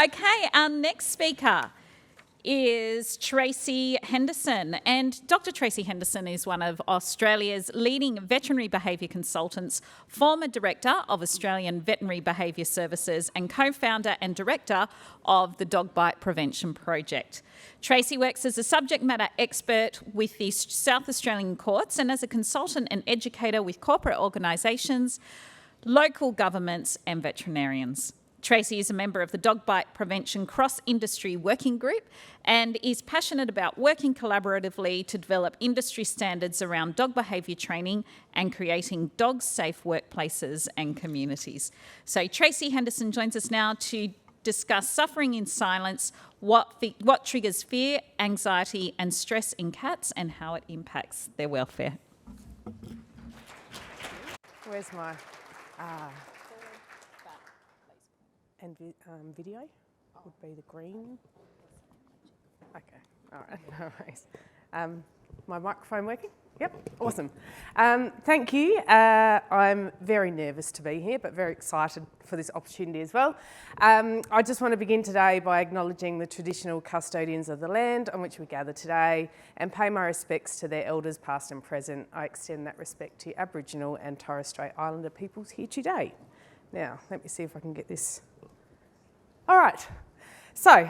Okay, our next speaker is Tracey Henderson, and Dr. Tracey Henderson is one of Australia's leading veterinary behaviour consultants, former director of Australian Veterinary Behaviour Services and co-founder and director of the Dog Bite Prevention Project. Tracey works as a subject matter expert with the South Australian courts and as a consultant and educator with corporate organisations, local governments and veterinarians. Tracey is a member of the Dog Bite Prevention Cross-Industry Working Group and is passionate about working collaboratively to develop industry standards around dog behaviour training and creating dog-safe workplaces and communities. So Tracey Henderson joins us now to discuss suffering in silence, what triggers fear, anxiety and stress in cats and how it impacts their welfare. Where's my... And video would be the green. Okay, all right, no worries. My microphone working? Yep, awesome. Thank you. I'm very nervous to be here, but very excited for this opportunity as well. I just want to begin today by acknowledging the traditional custodians of the land on which we gather today and pay my respects to their elders past and present. I extend that respect to Aboriginal and Torres Strait Islander peoples here today. Now, let me see if I can get this. All right, so,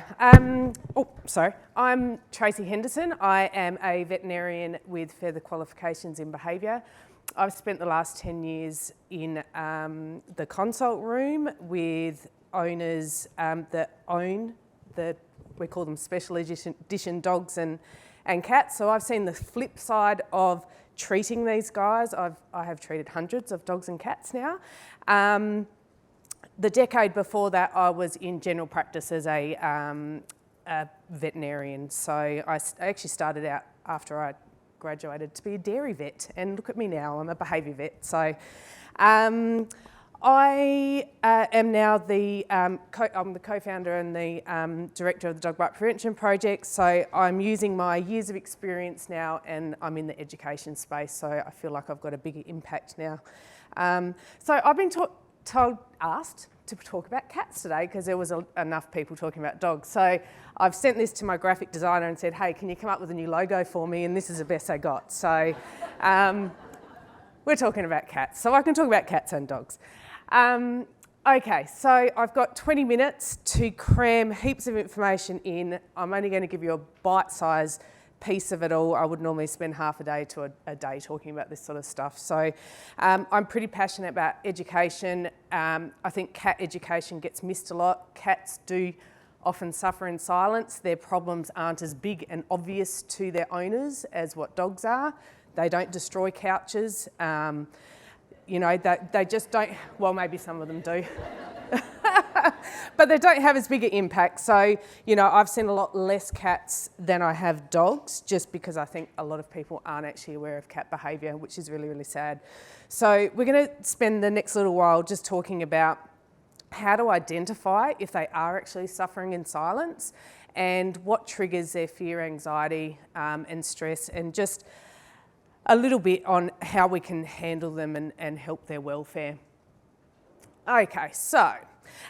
I'm Tracey Henderson. I am a veterinarian with further qualifications in behaviour. I've spent the last 10 years in the consult room with owners that own we call them special edition dogs and cats. So I've seen the flip side of treating these guys. I have treated hundreds of dogs and cats now. The decade before that, I was in general practice as a veterinarian. So I actually started out after I graduated to be a dairy vet, and look at me now, I'm a behaviour vet. So I am now I'm the co-founder and the director of the Dog Bite Prevention Project. So I'm using my years of experience now, and I'm in the education space, so I feel like I've got a bigger impact now. So I've been asked to talk about cats today because there was enough people talking about dogs. So I've sent this to my graphic designer and said, hey, can you come up with a new logo for me? And this is the best I got. So we're talking about cats. So I can talk about cats and dogs. Okay, so I've got 20 minutes to cram heaps of information in. I'm only going to give you a bite-sized piece of it all. I would normally spend half a day to a day talking about this sort of stuff. So I'm pretty passionate about education. I think cat education gets missed a lot. Cats do often suffer in silence. Their problems aren't as big and obvious to their owners as what dogs are. They don't destroy couches. You know, they just don't, well, maybe some of them do. But they don't have as big an impact. So, you know, I've seen a lot less cats than I have dogs, just because I think a lot of people aren't actually aware of cat behaviour, which is really, really sad. So we're going to spend the next little while just talking about how to identify if they are actually suffering in silence and what triggers their fear, anxiety and stress, and just a little bit on how we can handle them and help their welfare. Okay, so,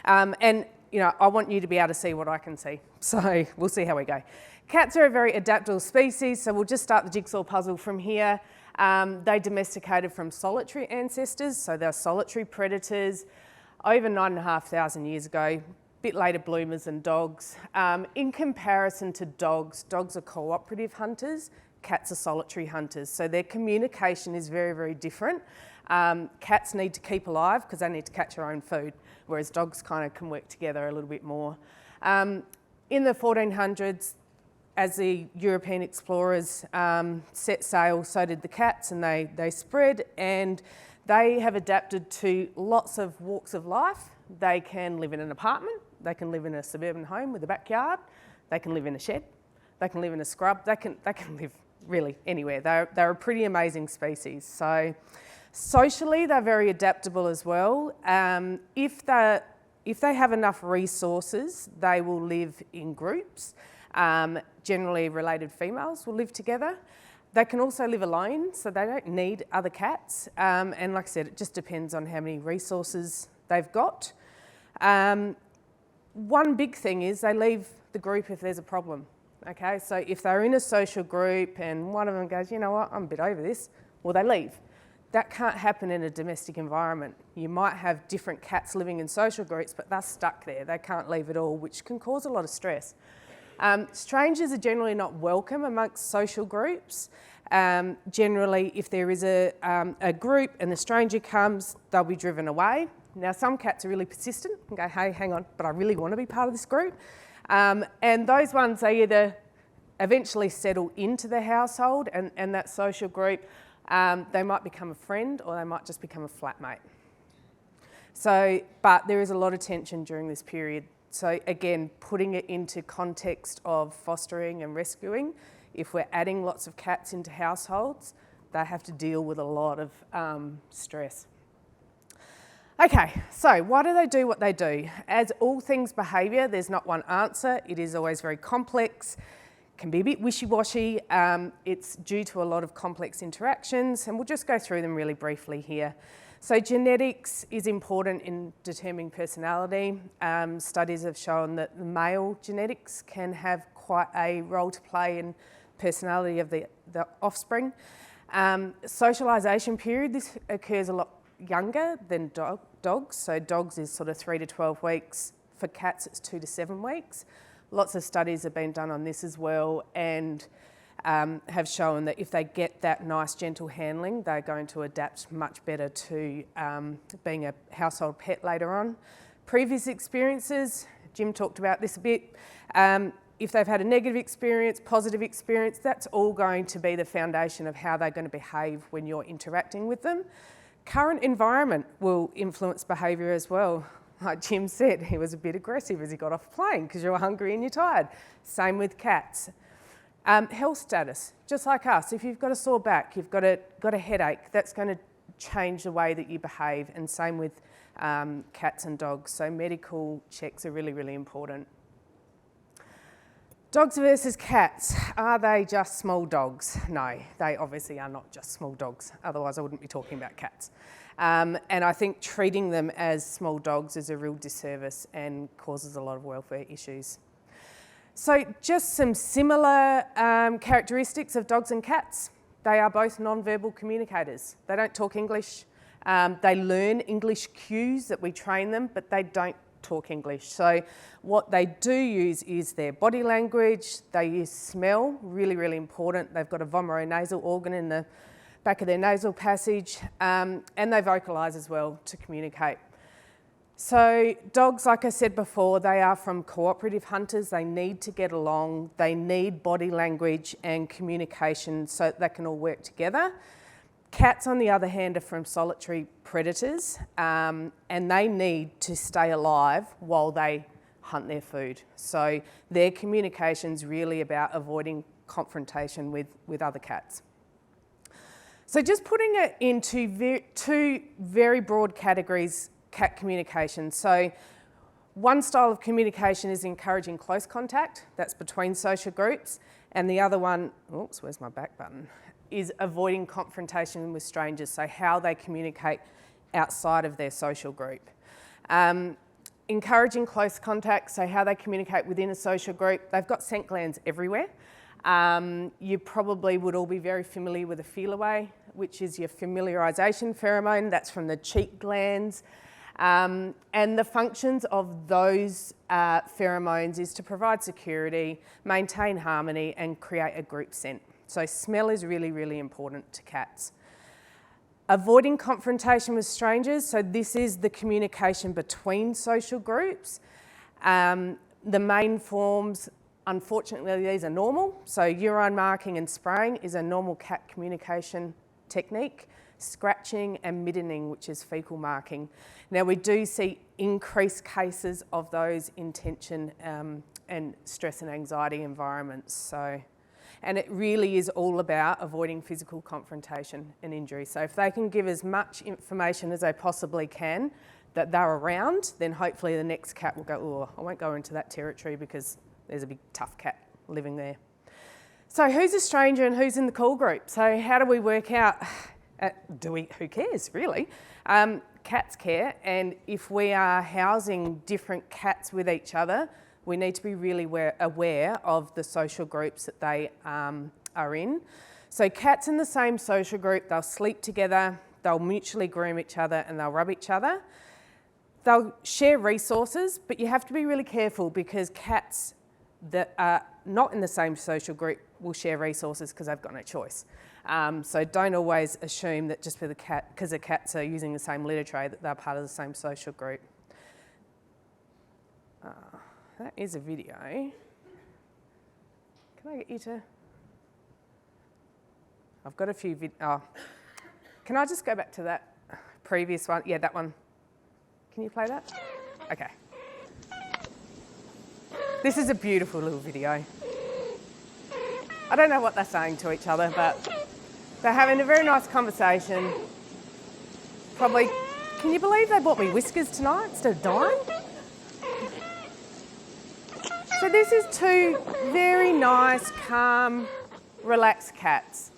and you know, I want you to be able to see what I can see. So we'll see how we go. Cats are a very adaptable species, so we'll just start the jigsaw puzzle from here. They domesticated from solitary ancestors, so they're solitary predators over 9,500 years ago, bit later bloomers than dogs. In comparison to dogs, dogs are cooperative hunters, cats are solitary hunters, so their communication is very, very different. Cats need to keep alive because they need to catch their own food, whereas dogs kind of can work together a little bit more. In the 1400s, as the European explorers set sail, so did the cats, and they spread, and they have adapted to lots of walks of life. They can live in an apartment, they can live in a suburban home with a backyard, they can live in a shed, they can live in a scrub, they can live really anywhere. They're a pretty amazing species. So socially, they're very adaptable as well. If they have enough resources, they will live in groups. Generally, related females will live together. They can also live alone, so they don't need other cats. And like I said, it just depends on how many resources they've got. one big thing is they leave the group if there's a problem. Okay, so if they're in a social group and one of them goes, you know what, I'm a bit over this, well, they leave. That can't happen in a domestic environment. You might have different cats living in social groups, but they're stuck there. They can't leave at all, which can cause a lot of stress. Strangers are generally not welcome amongst social groups. Generally, if there is a group and the stranger comes, they'll be driven away. Now, some cats are really persistent and go, hey, hang on, but I really want to be part of this group. And those ones, they either eventually settle into the household and that social group. They might become a friend or they might just become a flatmate. So, but there is a lot of tension during this period. So again, putting it into context of fostering and rescuing, if we're adding lots of cats into households, they have to deal with a lot of stress. Okay, so why do they do what they do? As all things behaviour, there's not one answer. It is always very complex, can be a bit wishy-washy. It's due to a lot of complex interactions, and we'll just go through them really briefly here. So genetics is important in determining personality. Studies have shown that the male genetics can have quite a role to play in personality of the offspring. Socialisation period, this occurs a lot younger than dogs. So dogs is sort of 3 to 12 weeks. For cats, it's 2 to 7 weeks. Lots of studies have been done on this as well, and have shown that if they get that nice gentle handling, they're going to adapt much better to being a household pet later on. Previous experiences, Jim talked about this a bit. If they've had a negative experience, positive experience, that's all going to be the foundation of how they're going to behave when you're interacting with them. Current environment will influence behaviour as well. Like Jim said, he was a bit aggressive as he got off the plane because you're hungry and you're tired. Same with cats. Health status, just like us. If you've got a sore back, you've got a headache, that's going to change the way that you behave, and same with cats and dogs. So medical checks are really, really important. Dogs versus cats, are they just small dogs? No, they obviously are not just small dogs, otherwise I wouldn't be talking about cats. And I think treating them as small dogs is a real disservice and causes a lot of welfare issues. So just some similar characteristics of dogs and cats. They are both non-verbal communicators. They don't talk English. They learn English cues that we train them, but they don't talk English. So what they do use is their body language. They use smell, really, really important. They've got a vomeronasal organ in the back of their nasal passage, and they vocalise as well to communicate. So dogs, like I said before, they are from cooperative hunters. They need to get along. They need body language and communication so that they can all work together. Cats, on the other hand, are from solitary predators, and they need to stay alive while they hunt their food. So their communication's really about avoiding confrontation with other cats. So just putting it into two very broad categories, cat communication. So one style of communication is encouraging close contact, that's between social groups, and the other one, oops, where's my back button, is avoiding confrontation with strangers, so how they communicate outside of their social group. Encouraging close contact, so how they communicate within a social group. They've got scent glands everywhere. You probably would all be very familiar with a feel away, which is your familiarisation pheromone. That's from the cheek glands. And the functions of those pheromones is to provide security, maintain harmony, and create a group scent. So smell is really, really important to cats. Avoiding confrontation with strangers. So this is the communication between social groups. The main forms, unfortunately, these are normal. So urine marking and spraying is a normal cat communication technique. Scratching and middening, which is fecal marking. Now we do see increased cases of those in tension and stress and anxiety environments. And it really is all about avoiding physical confrontation and injury. So if they can give as much information as they possibly can that they're around, then hopefully the next cat will go, oh, I won't go into that territory because there's a big tough cat living there. So who's a stranger and who's in the call group? So how do we work out, who cares really? cats care, and if we are housing different cats with each other, we need to be really aware of the social groups that they are in. So cats in the same social group, they'll sleep together, they'll mutually groom each other and they'll rub each other. They'll share resources, but you have to be really careful because cats that are not in the same social group will share resources because they've got no choice. So don't always assume that just because the cats are using the same litter tray that they're part of the same social group. That is a video. Can I get you to... I've got a few can I just go back to that previous one? Yeah, that one. Can you play that? Okay. This is a beautiful little video. I don't know what they're saying to each other, but they're having a very nice conversation. Probably, can you believe they bought me whiskers tonight instead of dime? So this is two very nice, calm, relaxed cats.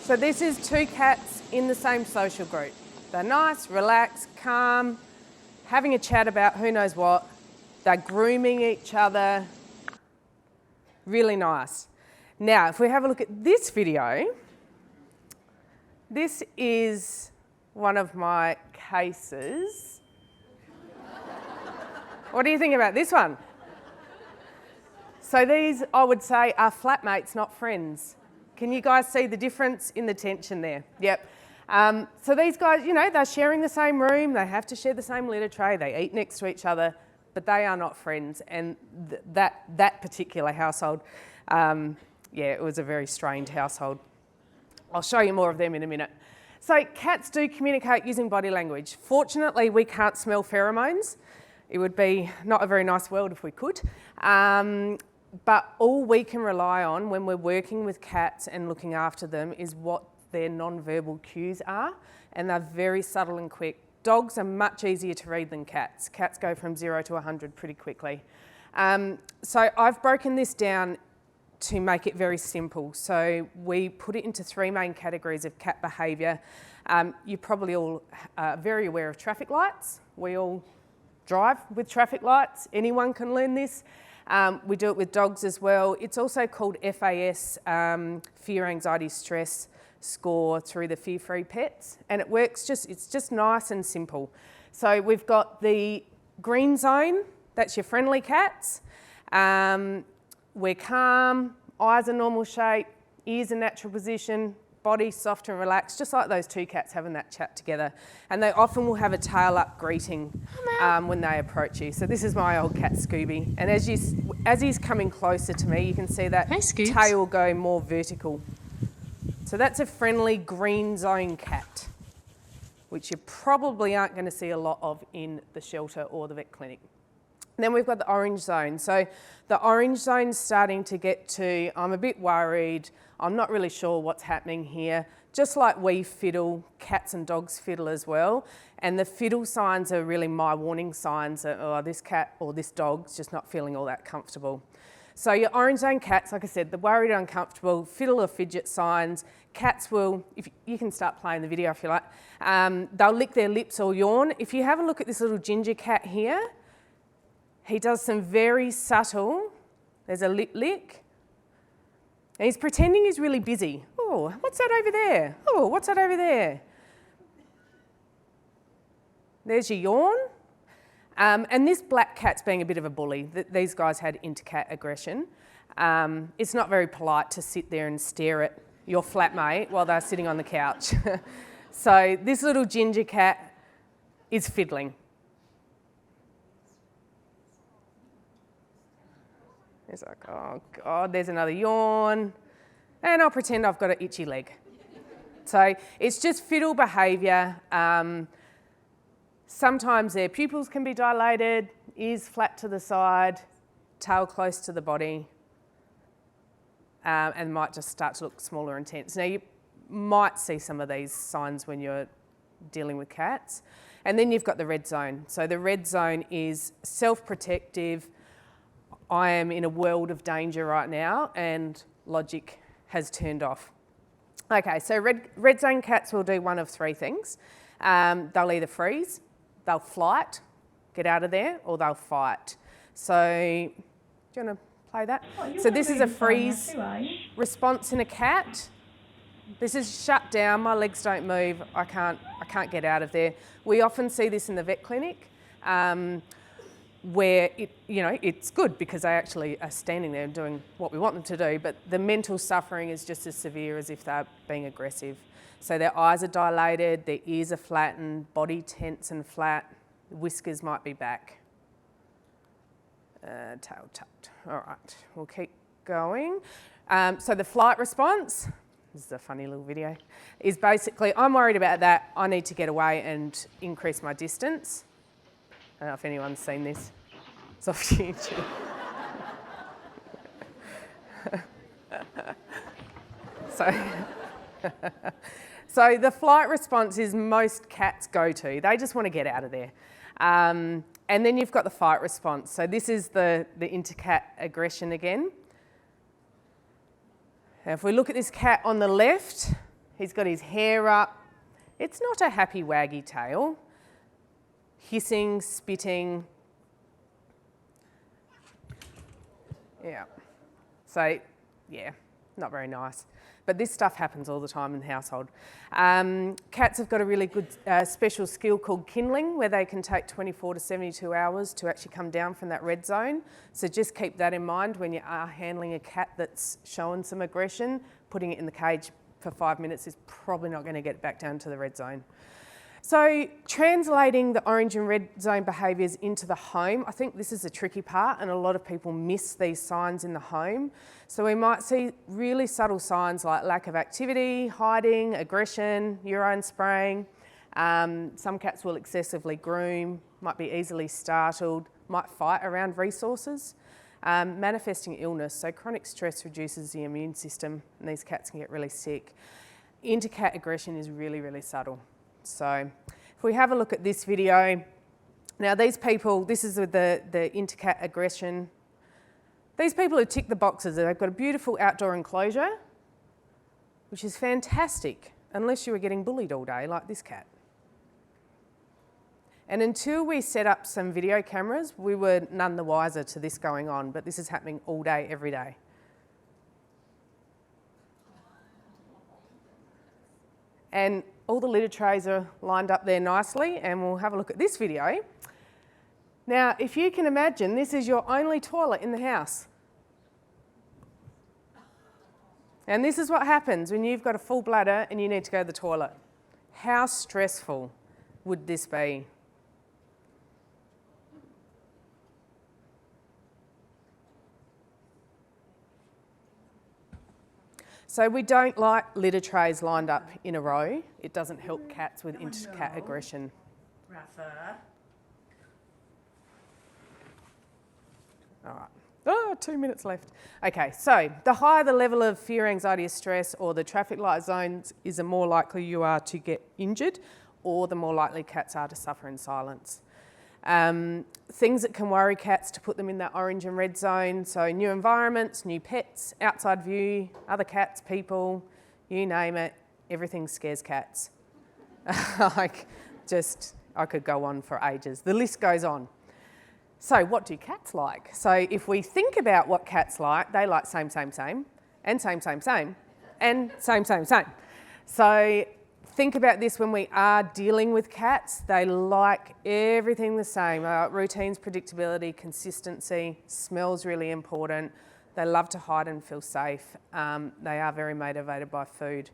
So this is two cats in the same social group. They're nice, relaxed, calm, having a chat about who knows what. They're grooming each other. Really nice. Now, if we have a look at this video, this is one of my cases. What do you think about this one? So these, I would say, are flatmates, not friends. Can you guys see the difference in the tension there? Yep. So these guys, you know, they're sharing the same room, they have to share the same litter tray, they eat next to each other, but they are not friends. And that particular household, yeah, it was a very strained household. I'll show you more of them in a minute. So cats do communicate using body language. Fortunately, we can't smell pheromones. It would be not a very nice world if we could. But all we can rely on when we're working with cats and looking after them is what their non-verbal cues are, and they're very subtle and quick. Dogs are much easier to read than cats. Cats go from 0 to 100 pretty quickly. So I've broken this down to make it very simple. So we put it into 3 main categories of cat behaviour. You're probably all very aware of traffic lights. We all drive with traffic lights. Anyone can learn this. We do it with dogs as well. It's also called FAS, Fear, Anxiety, Stress score through the Fear Free Pets. And it works it's just nice and simple. So we've got the green zone, that's your friendly cats. We're calm, eyes are normal shape, ears in natural position, body soft and relaxed, just like those two cats having that chat together. And they often will have a tail up greeting when they approach you. So this is my old cat Scooby. And as he's coming closer to me, you can see that tail go more vertical. So that's a friendly green zone cat, which you probably aren't going to see a lot of in the shelter or the vet clinic. Then we've got the orange zone. So the orange zone's starting to get to, I'm a bit worried, I'm not really sure what's happening here. Just like we fiddle, cats and dogs fiddle as well. And the fiddle signs are really my warning signs that, oh, this cat or this dog's just not feeling all that comfortable. So your orange zone cats, like I said, the worried, uncomfortable, fiddle or fidget signs. Cats will, if you can start playing the video if you like, they'll lick their lips or yawn. If you have a look at this little ginger cat here, he does some very subtle, there's a lip lick, and he's pretending he's really busy. Oh, what's that over there? Oh, what's that over there? There's your yawn. And this black cat's being a bit of a bully. These guys had inter-cat aggression. It's not very polite to sit there and stare at your flatmate while they're sitting on the couch. So this little ginger cat is fiddling. It's like, oh God, there's another yawn. And I'll pretend I've got an itchy leg. So it's just fiddle behaviour. Sometimes their pupils can be dilated, ears flat to the side, tail close to the body. and might just start to look smaller and tense. Now, you might see some of these signs when you're dealing with cats. And then you've got the red zone. So the red zone is self-protective. I am in a world of danger right now, and logic has turned off. Okay, so red zone cats will do one of three things. They'll either freeze, they'll flight, get out of there, or they'll fight. So, do you want to play that? So this is a freeze response in a cat. This is shut down, my legs don't move, I can't get out of there. We often see this in the vet clinic, where it's good because they actually are standing there and doing what we want them to do, but the mental suffering is just as severe as if they're being aggressive. So their eyes are dilated, their ears are flattened, body tense and flat, whiskers might be back. Tail tucked. All right, we'll keep going. So the flight response, this is a funny little video, is basically, I'm worried about that, I need to get away and increase my distance. I don't know if anyone's seen this. It's off YouTube. So the flight response is most cats' go-to. They just want to get out of there. And then you've got the fight response. So this is the inter-cat aggression again. Now if we look at this cat on the left, he's got his hair up. It's not a happy waggy tail. Hissing, spitting. Yeah. So, yeah, not very nice. But this stuff happens all the time in the household. Cats have got a really good special skill called kindling, where they can take 24 to 72 hours to actually come down from that red zone. So just keep that in mind when you are handling a cat that's showing some aggression. Putting it in the cage for 5 minutes is probably not going to get it back down to the red zone. So translating the orange and red zone behaviours into the home, I think this is a tricky part, and a lot of people miss these signs in the home. So we might see really subtle signs like lack of activity, hiding, aggression, urine spraying. Some cats will excessively groom, might be easily startled, might fight around resources. Manifesting illness, so chronic stress reduces the immune system and these cats can get really sick. Inter-cat aggression is really, really subtle. So if we have a look at this video, now these people, this is with the inter-cat aggression. These people have ticked the boxes. They've got a beautiful outdoor enclosure, which is fantastic, unless you were getting bullied all day like this cat. And until we set up some video cameras, we were none the wiser to this going on, but this is happening all day, every day. And all the litter trays are lined up there nicely, and we'll have a look at this video. Now, if you can imagine, this is your only toilet in the house. And this is what happens when you've got a full bladder and you need to go to the toilet. How stressful would this be? So we don't like litter trays lined up in a row. It doesn't help cats with inter-cat aggression. Rafa. All right. Oh, 2 minutes left. Okay, so the higher the level of fear, anxiety, or stress, or the traffic light zones, is the more likely you are to get injured, or the more likely cats are to suffer in silence. Things that can worry cats to put them in that orange and red zone, so new environments, new pets, outside view, other cats, people, you name it, everything scares cats. I could go on for ages. The list goes on. So what do cats like? So if we think about what cats like, they like same, same, same, and same, same, same, and same, same, same. So think about this when we are dealing with cats. They like everything the same. Routines, predictability, consistency, smell's really important. They love to hide and feel safe. They are very motivated by food.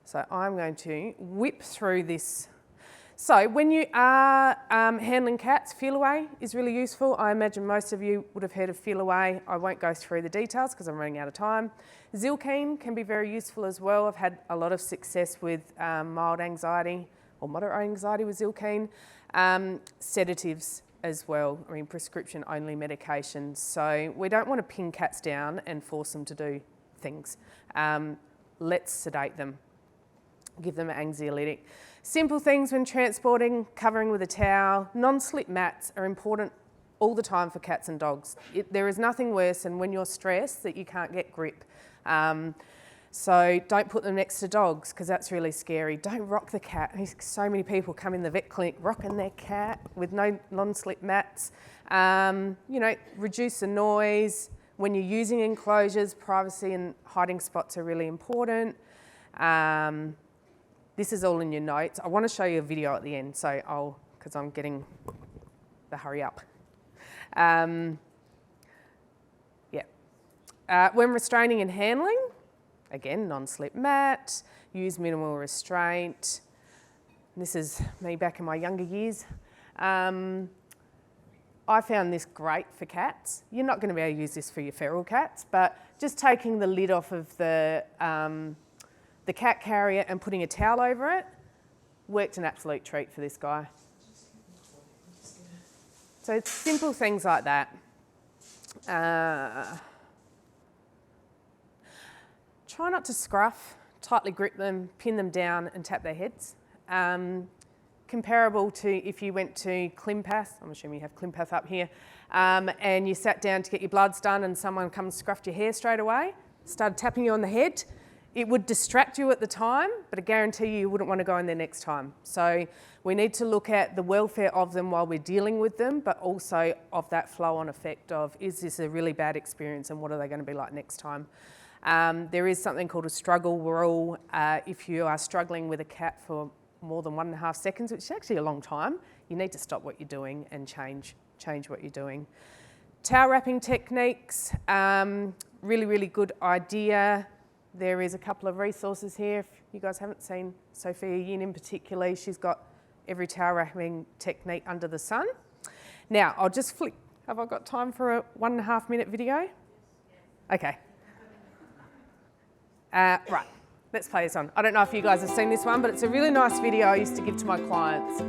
So I'm going to whip through this. So when you are handling cats, Feel Away is really useful. I imagine most of you would have heard of Feel Away. I won't go through the details because I'm running out of time. Zylkene can be very useful as well. I've had a lot of success with mild anxiety or moderate anxiety with Zylkene. Sedatives as well. I mean, prescription only medications. So we don't want to pin cats down and force them to do things. Let's sedate them. Give them an anxiolytic. Simple things when transporting, covering with a towel. Non-slip mats are important all the time for cats and dogs. There is nothing worse than when you're stressed that you can't get grip. So don't put them next to dogs because that's really scary. Don't rock the cat. So many people come in the vet clinic rocking their cat with no non-slip mats. Reduce the noise. When you're using enclosures, privacy and hiding spots are really important. This is all in your notes. I want to show you a video at the end, so because I'm getting the hurry up. When restraining and handling, again, non-slip mat, use minimal restraint. This is me back in my younger years. I found this great for cats. You're not going to be able to use this for your feral cats, but just taking the lid off of the cat carrier and putting a towel over it worked an absolute treat for this guy. So it's simple things like that. Try not to scruff, tightly grip them, pin them down and tap their heads. Comparable to if you went to Klimpath, I'm assuming you have Klimpath up here, and you sat down to get your bloods done and someone comes and scruffed your hair straight away, started tapping you on the head. It would distract you at the time, but I guarantee you wouldn't want to go in there next time. So we need to look at the welfare of them while we're dealing with them, but also of that flow-on effect of, is this a really bad experience and what are they going to be like next time? There is something called a struggle rule. If you are struggling with a cat for more than 1.5 seconds, which is actually a long time, you need to stop what you're doing and change what you're doing. Towel wrapping techniques, really, really good idea. There is a couple of resources here. If you guys haven't seen Sophia Yin in particular, she's got every towel wrapping technique under the sun. Now, I'll just flick. Have I got time for a 1.5 minute video? Okay. Right, let's play this on. I don't know if you guys have seen this one, but it's a really nice video I used to give to my clients.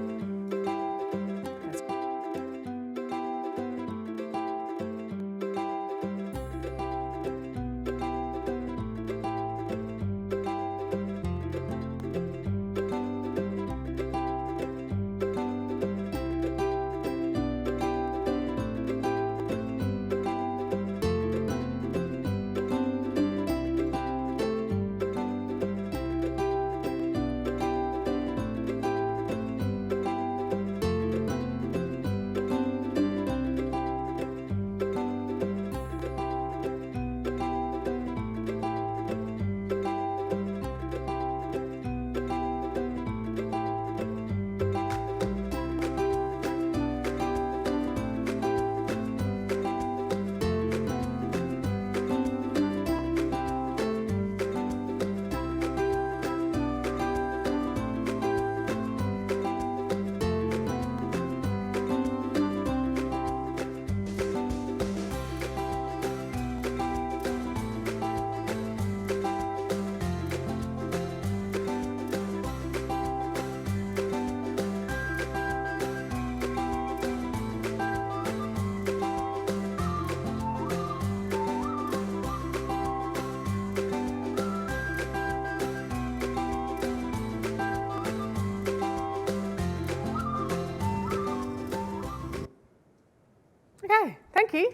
Okay, thank you.